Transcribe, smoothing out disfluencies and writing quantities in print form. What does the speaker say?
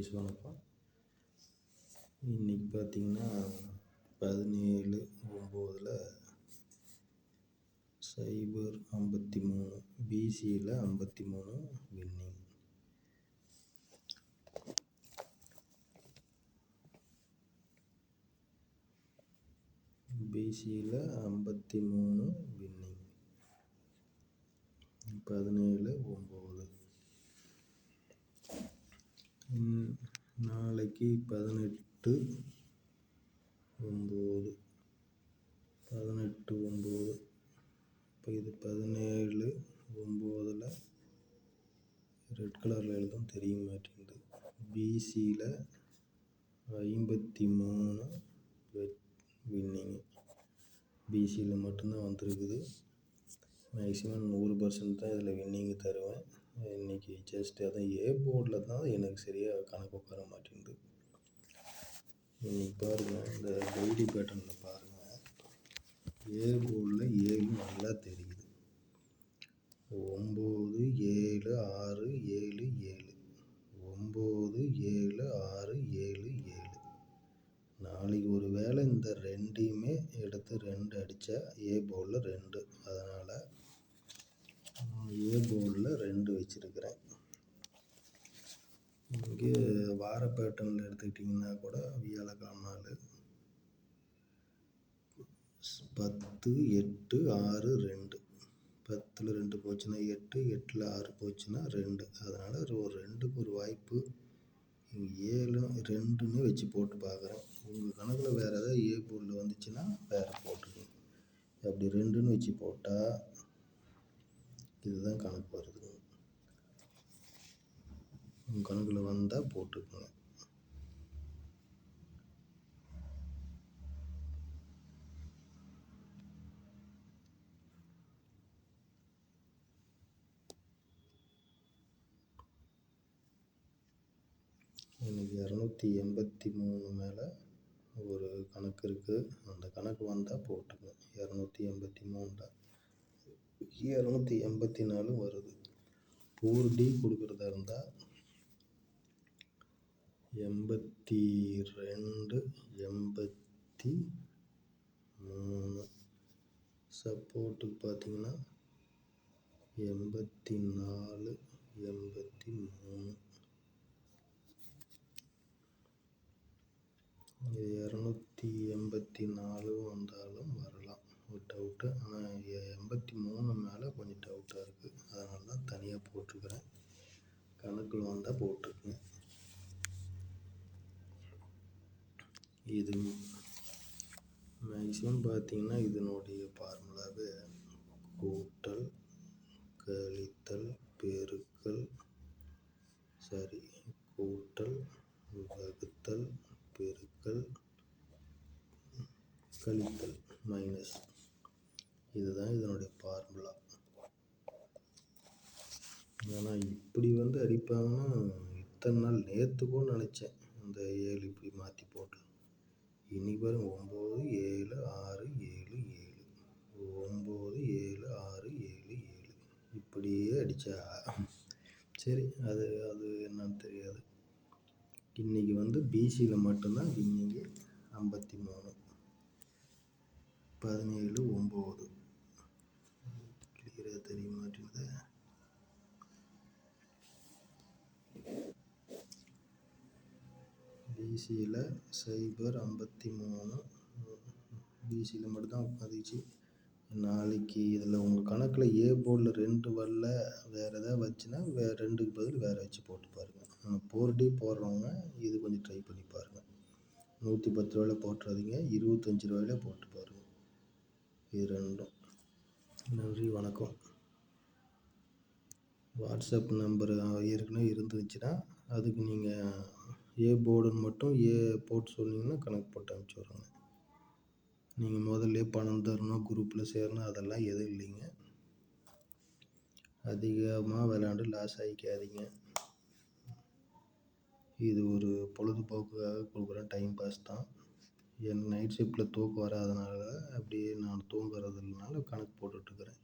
குட்டீஸ் வணக்கம். இன்றைக்கி பார்த்திங்கன்னா 17/9/053 பிசியில் 53 வின்னிங். பிசியில் 53 வின்னிங் 17/9. நாளைக்கு 18/9. இப்போ இது 17/9 ரெட் கலரில் எழுதும், தெரிய மாட்டேங்குது. பிசியில் 53 வின்னிங். பிசியில் மட்டும்தான் வந்திருக்குது. மேக்ஸிமம் 100% தான் இதில் வின்னிங்கு தருவேன். இன்றைக்கி ஜஸ்ட் அதான் ஏ போர்டில் தான் எனக்கு சரியாக கணக்கு உட்கார மாட்டேங்குது. இன்றைக்கி பாருங்கள், இந்த டெய்லி பேட்டர்னில் பாருங்கள், ஏ போர்டில் 7 நல்லா தெரியுது. 9 7 6 7 7 9 7 6 7 7. நாளைக்கு ஒரு வேளை இந்த ரெண்டையுமே எடுத்து 2 அடித்தா ஏ போர்டில் 2, அதனால் ஏ போர்டில் 2 வச்சுருக்கிறேன். இங்கே வார பேட்டர்னில் எடுத்துக்கிட்டிங்கன்னா கூட வியாழக்கிழமை நாள் 10 8 6 2, 10ல் 2 போச்சுன்னா 8, 8ல் 6 போச்சுன்னா 2, அதனால் ஒரு 2க்கு ஒரு வாய்ப்பு. 7 2ன்னு வச்சு போட்டு பார்க்குறேன். உங்கள் கணக்கில் வேறு ஏதாவது ஏ போர்டில் வந்துச்சுன்னா வேறு போட்டுக்கோங்க. அப்படி 2ன்னு வச்சு போட்டால் இதுதான் கணக்கு வருது. உங்கள் கணக்கில் வந்தால் போட்டுக்கோங்க. எனக்கு 283 மேலே ஒரு கணக்கு இருக்குது. அந்த கணக்கு வந்தால் போட்டுங்க. 283 284 வருது. 4D கொடுக்குறதா இருந்தால் 82 83. சப்போர்ட்டுக்கு பார்த்தீங்கன்னா 84 83. இது 284 வந்தாலும் வரலாம், ஒரு டவுட்டு. ஆனால் 83 மேலே கொஞ்சம் டவுட்டாக இருக்குது. அதனால தான் தனியாக போட்டிருக்கிறேன். கணக்கில் வந்தால் போட்டிருக்குங்க. இது மேக்ஸிமம் பார்த்திங்கன்னா இதனுடைய ஃபார்முலாவே கூட்டல் கழித்தல் பெருக்கல் கூட்டல் வகுத்தல் பெருக்கல் கழித்தல் மைனஸ். இதுதான் இதனுடைய ஃபார்முலா. ஆனால் இப்படி அடிப்பாங்கன்னா இத்தனை நாள் நேற்று கூட நினச்சேன் இந்த 7 இப்படி மாற்றி போட்டு. இன்னைக்கு பாருங்க 9 7 6 7 7 9 7 6 7 7 இப்படியே அடித்தா சரி. அது என்னன்னு தெரியாது. இன்றைக்கி பிசியில் மட்டும்தான் வின்னிங்கு 53 17/9. கிளியராக தெரிய மாட்டேங்குது. பிசியில் 053 பிசியில் மட்டும்தான் உட்காந்துச்சு. நாளைக்கு இதில் உங்கள் கணக்கில் ஏ போர்டில் 2 வரல, வேறு எதாவது வச்சுன்னா 2க்கு பதில் வேறு வச்சு போட்டு பாருங்கள். ஆனால் 4D போடுறவங்க இது கொஞ்சம் ட்ரை பண்ணி பாருங்கள். 110 ரூபாயில் போட்டுறாதீங்க, 25 ரூபாயில போட்டு பாருங்கள். இது ரெண்டும். நன்றி, வணக்கம். வாட்ஸ்அப் நம்பர் ஏற்கனவே இருந்துச்சுன்னா அதுக்கு நீங்கள் ஏ போர்டுன்னு மட்டும் போட்டு சொன்னீங்கன்னா கணக்கு போட்டு அனுப்பிச்சி விட்றோங்க. நீங்கள் முதல்ல பணம் தரணும், குரூப்பில் சேரணும், அதெல்லாம் எதுவும் இல்லைங்க. அதிகமாக விளையாண்டு லாஸ் ஆகிக்காதீங்க. இது ஒரு பொழுதுபோக்குக்காக கொடுக்குற டைம் பாஸ் தான். என் நைட் ஷிஃப்ட்டில் தூக்கம் வராதனால அப்படியே நான் தூங்குறது இல்லைனால கணக்கு போட்டுட்ருக்கிறேன்.